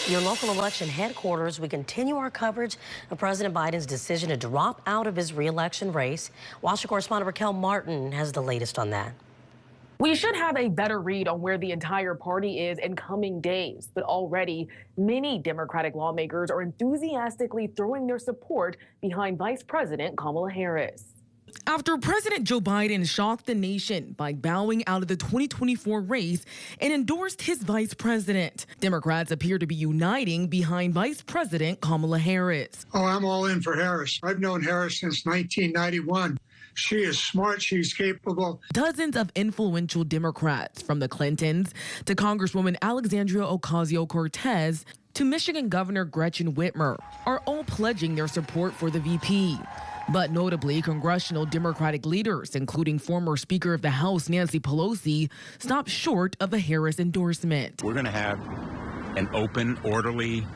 Your local election headquarters, we continue our coverage of President Biden's decision to drop out of his re-election race. Washington correspondent Raquel Martin has the latest on that. We should have a better read on where the entire party is in coming days, but already many Democratic lawmakers are enthusiastically throwing their support behind Vice President Kamala Harris. After President Joe Biden shocked the nation by bowing out of the 2024 race and endorsed his vice president, Democrats appear to be uniting behind Vice President Kamala Harris. Oh, I'm all in for Harris. I've known Harris since 1991. She is smart. She's capable. Dozens of influential Democrats, from the Clintons to Congresswoman Alexandria Ocasio-Cortez to Michigan Governor Gretchen Whitmer, are all pledging their support for the VP. But notably, congressional Democratic leaders, including former Speaker of the House Nancy Pelosi, stopped short of a Harris endorsement. We're going to have an open, orderly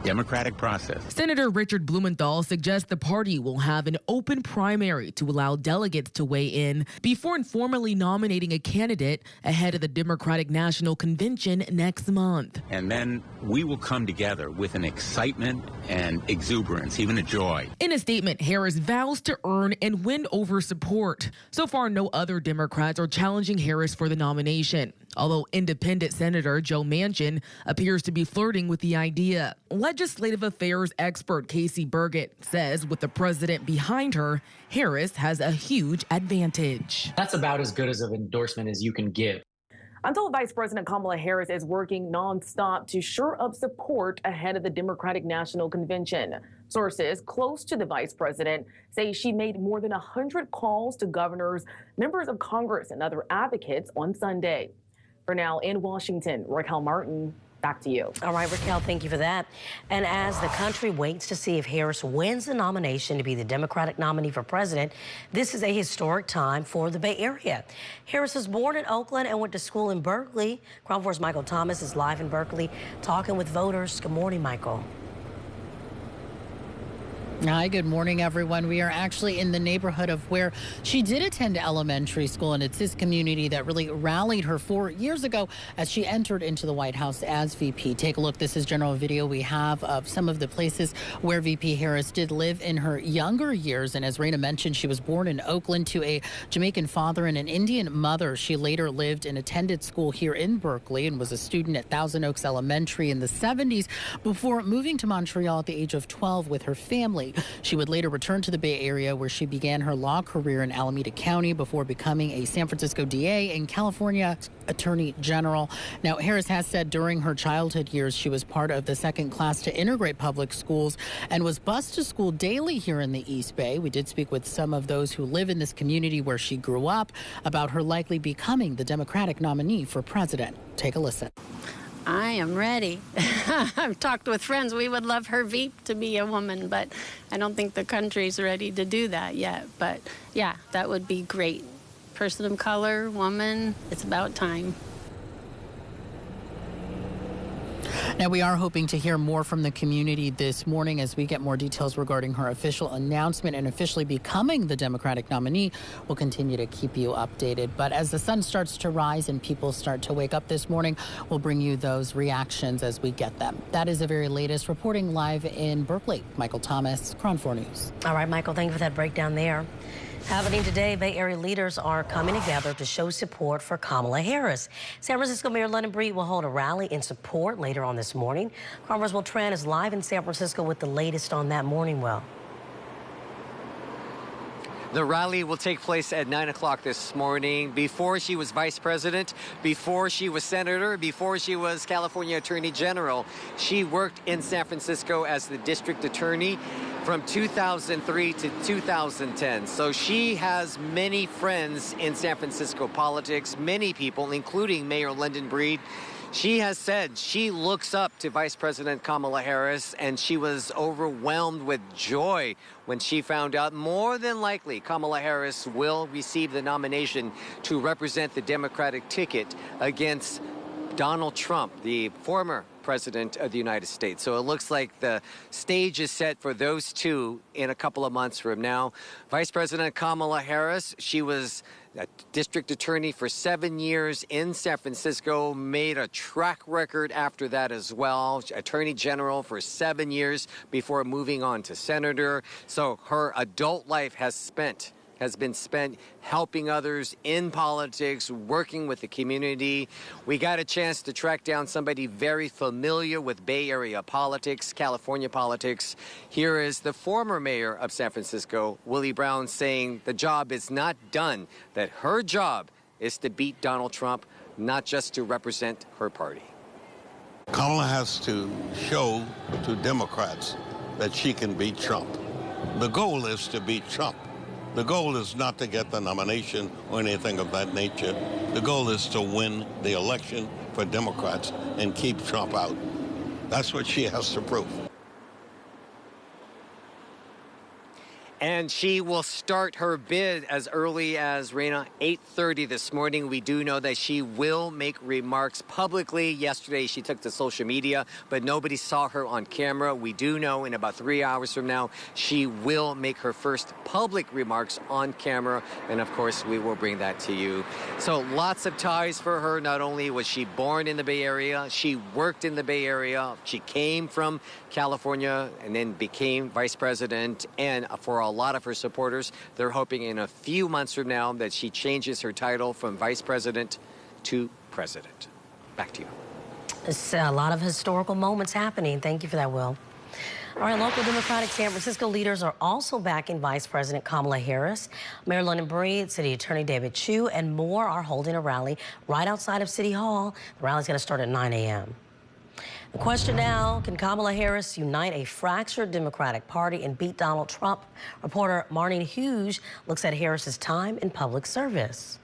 democratic process. Senator Richard Blumenthal suggests the party will have an open primary to allow delegates to weigh in before informally nominating a candidate ahead of the Democratic National Convention next month. And then we will come together with an excitement and exuberance, even a joy. In a statement, Harris vows to earn and win over support. So far, no other Democrats are challenging Harris for the nomination, although independent Senator Joe Manchin appears to be flirting with the idea. Legislative affairs expert Casey Burgett says with the president behind her, Harris has a huge advantage. That's about as good as an endorsement as you can give. Until Vice President Kamala Harris is working nonstop to shore up support ahead of the Democratic National Convention. Sources close to the vice president say she made more than 100 calls to governors, members of Congress, and other advocates on Sunday. For now, in Washington, Raquel Martin, back to you. All right, Raquel, thank you for that. And as the country waits to see if Harris wins the nomination to be the Democratic nominee for president, this is a historic time for the Bay Area. Harris was born in Oakland and went to school in Berkeley. KRON 4's Michael Thomas is live in Berkeley talking with voters. Good morning, Michael. Hi, good morning, everyone. We are actually in the neighborhood of where she did attend elementary school, and it's this community that really rallied her 4 years ago as she entered into the White House as VP. Take a look. This is general video we have of some of the places where VP Harris did live in her younger years. And as Reyna mentioned, she was born in Oakland to a Jamaican father and an Indian mother. She later lived and attended school here in Berkeley and was a student at Thousand Oaks Elementary in the 70s before moving to Montreal at the age of 12 with her family. She would later return to the Bay Area, where she began her law career in Alameda County before becoming a San Francisco DA and California Attorney General. Now, Harris has said during her childhood years, she was part of the second class to integrate public schools and was bused to school daily here in the East Bay. We did speak with some of those who live in this community where she grew up about her likely becoming the Democratic nominee for president. Take a listen. I am ready. I've talked with friends. We would love her VP to be a woman, but I don't think the country's ready to do that yet. But yeah, that would be great. Person of color, woman, it's about time. Now, we are hoping to hear more from the community this morning as we get more details regarding her official announcement and officially becoming the Democratic nominee. We'll continue to keep you updated. But as the sun starts to rise and people start to wake up this morning, we'll bring you those reactions as we get them. That is the very latest. Reporting live in Berkeley, Michael Thomas, KRON 4 News. All right, Michael, thank you for that breakdown there. Happening today, Bay Area leaders are coming together to show support for Kamala Harris. San Francisco Mayor London Breed will hold a rally in support later on this morning. KRON 4's Will Tran is live in San Francisco with the latest on that morning. Well, the rally will take place at 9 o'clock this morning. Before she was vice president, before she was senator, before she was California Attorney General, she worked in San Francisco as the district attorney from 2003 to 2010. So she has many friends in San Francisco politics, many people, including Mayor London Breed. She has said she looks up to Vice President Kamala Harris, and she was overwhelmed with joy when she found out more than likely Kamala Harris will receive the nomination to represent the Democratic ticket against Donald Trump, the former president of the United States. So it looks like the stage is set for those two in a couple of months from now. Vice President Kamala Harris, she was a district attorney for 7 years in San Francisco, made a track record after that as well. Attorney General for 7 years before moving on to senator. So her adult life has been spent helping others in politics, working with the community. We got a chance to track down somebody very familiar with Bay Area politics, California politics. Here is the former mayor of San Francisco, Willie Brown, saying the job is not done, that her job is to beat Donald Trump, not just to represent her party. Kamala has to show to Democrats that she can beat Trump. The goal is to beat Trump. The goal is not to get the nomination or anything of that nature. The goal is to win the election for Democrats and keep Trump out. That's what she has to prove. And she will start her bid as early as, Reyna, 8:30 this morning. We do know that she will make remarks publicly. Yesterday, she took to social media, but nobody saw her on camera. We do know in about 3 hours from now, she will make her first public remarks on camera. And of course, we will bring that to you. So lots of ties for her. Not only was she born in the Bay Area, she worked in the Bay Area. She came from California and then became vice president. And for a lot of her supporters, they're hoping in a few months from now that she changes her title from vice president to president. Back to you. It's a lot of historical moments happening. Thank you for that, Will. All right, local Democratic San Francisco leaders are also backing Vice President Kamala Harris. Mayor London Breed, City Attorney David Chu, and more are holding a rally right outside of City Hall. The rally's going to start at 9 a.m. The question now, can Kamala Harris unite a fractured Democratic Party and beat Donald Trump? Reporter Marnie Hughes looks at Harris's time in public service.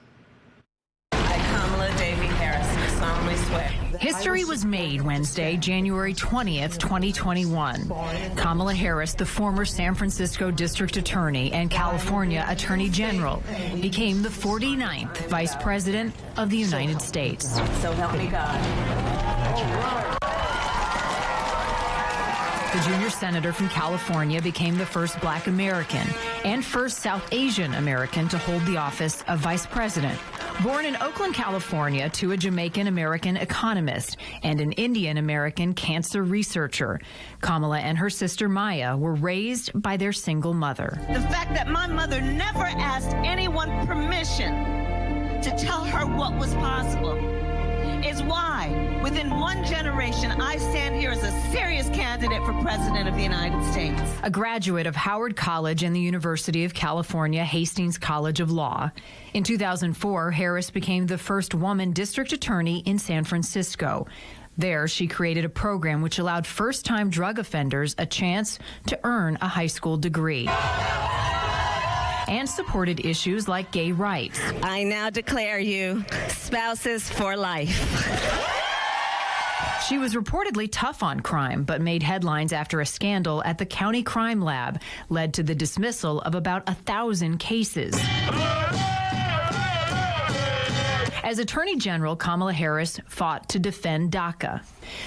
I, Kamala Davy Harris, solemnly swear. History was made Wednesday, January 20th, 2021. Kamala Harris, the former San Francisco District Attorney and California Attorney General, became the 49th Vice President of the United States. So help me God. The junior senator from California became the first Black American and first South Asian American to hold the office of vice president. Born in Oakland, California, to a Jamaican-American economist and an Indian-American cancer researcher, Kamala and her sister Maya were raised by their single mother. The fact that my mother never asked anyone permission to tell her what was possible is why, within one generation, I stand here as a serious candidate for President of the United States. A graduate of Howard College and the University of California Hastings College of Law. In 2004, Harris became the first woman district attorney in San Francisco. There, she created a program which allowed first-time drug offenders a chance to earn a high school degree. And supported issues like gay rights. I now declare you spouses for life. She was reportedly tough on crime, but made headlines after a scandal at the county crime lab led to the dismissal of about 1,000 cases. As Attorney General, Kamala Harris fought to defend DACA.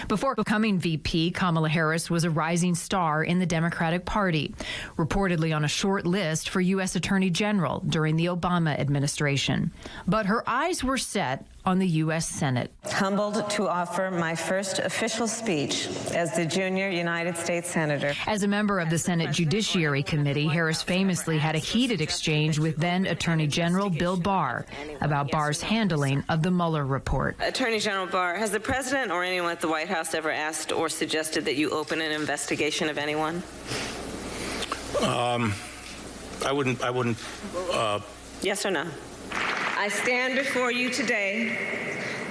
Before becoming VP, Kamala Harris was a rising star in the Democratic Party, reportedly on a short list for U.S. Attorney General during the Obama administration. But her eyes were set on the U.S. Senate. Humbled to offer my first official speech as the junior United States Senator. As a member of the Senate Judiciary Committee, Harris famously had a heated exchange with then Attorney General Bill Barr about Barr's handling of the Mueller report. Attorney General Barr, has the president or anyone at the White House ever asked or suggested that you open an investigation of anyone? I wouldn't. Yes or no? I stand before you today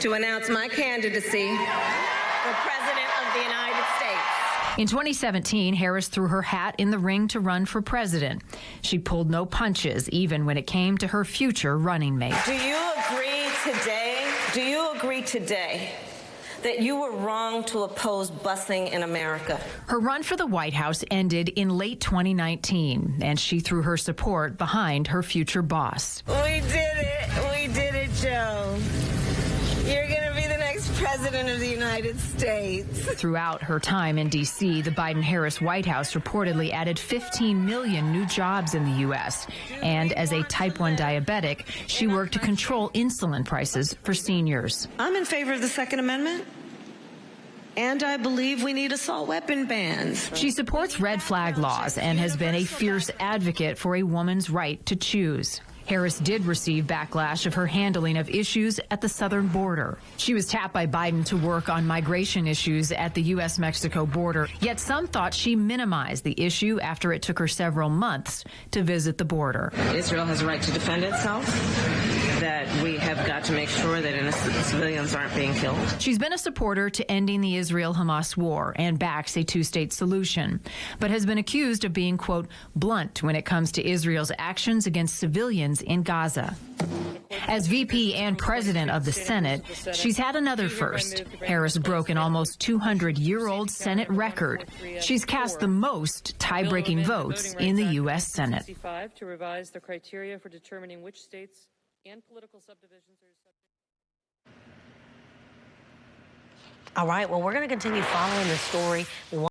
to announce my candidacy for President of the United States. In 2017, Harris threw her hat in the ring to run for president. She pulled no punches, even when it came to her future running mate. Do you agree today that you were wrong to oppose busing in America? Her run for the White House ended in late 2019, and she threw her support behind her future boss. We did it, Joe. You're going to be the next president President of the United States. Throughout her time in D.C., the Biden-Harris White House reportedly added 15 million new jobs in the U.S. And as a type 1 diabetic, she worked to control insulin prices for seniors. I'm in favor of the Second Amendment. And I believe we need assault weapon bans. She supports red flag laws and has been a fierce advocate for a woman's right to choose. Harris did receive backlash of her handling of issues at the southern border. She was tapped by Biden to work on migration issues at the U.S.-Mexico border, yet some thought she minimized the issue after it took her several months to visit the border. Israel has a right to defend itself, that we have got to make sure that innocent civilians aren't being killed. She's been a supporter to ending the Israel-Hamas war and backs a two-state solution, but has been accused of being, quote, blunt when it comes to Israel's actions against civilians in Gaza. As VP and president of the Senate, she's had another first. Harris broke an almost 200-year-old Senate record. She's cast the most tie-breaking votes in the U.S. Senate. To revise the criteria for determining which states and political subdivisions are. All right, well, we're going to continue following this story.